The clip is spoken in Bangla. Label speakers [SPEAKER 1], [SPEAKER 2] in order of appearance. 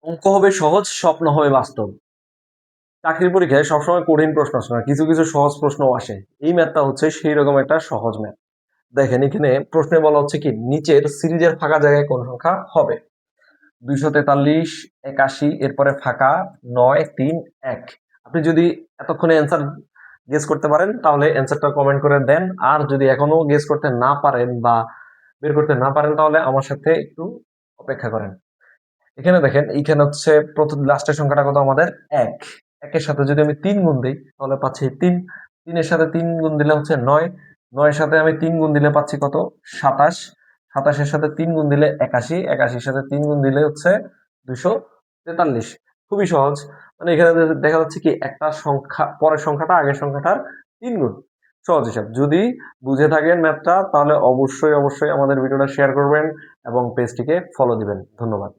[SPEAKER 1] অঙ্ক হবে সহজ, স্বপ্ন হবে বাস্তব। চাকরির পরীক্ষায় সবসময় কঠিন প্রশ্ন আসে না, কিছু কিছু সহজ প্রশ্নও আসে। এই ম্যাথটা হচ্ছে সেই রকম একটা সহজ ম্যাথ। দেখেন এখানে প্রশ্নে বলা হচ্ছে কি, নিচের সিরিজের ফাঁকা জায়গায় কোন সংখ্যা হবে? 243, 81, এরপরে ফাঁকা 9, 3, 1। আপনি যদি এতক্ষণে অ্যান্সার গেস করতে পারেন তাহলে অ্যান্সারটা কমেন্ট করে দেন। আর যদি এখনো গেস করতে না পারেন বা বের করতে না পারেন তাহলে আমার সাথে একটু অপেক্ষা করেন। এখানে দেখেন, এইখানে হচ্ছে প্রথম লাস্টের সংখ্যাটা কত আমাদের? 1। 1 এর সাথে যদি আমি 3 গুণ দেই তাহলে পাচ্ছি 3। 3 এর সাথে 3 গুণ দিলে হচ্ছে 9। 9 এর সাথে আমি 3 গুণ দিলে পাচ্ছি কত? 27। 27 এর সাথে 3 গুণ দিলে 81। 81 এর সাথে 3 গুণ দিলে হচ্ছে 243। খুবই সহজ। মানে এখানে দেখা যাচ্ছে কি, একটা সংখ্যা পরের সংখ্যাটা আগের সংখ্যাটার 3 গুণ। সহজ হিসাব। যদি বুঝে থাকেন ম্যাথটা তাহলে অবশ্যই অবশ্যই আমাদের ভিডিওটা শেয়ার করবেন এবং পেজটিকে ফলো দিবেন। ধন্যবাদ।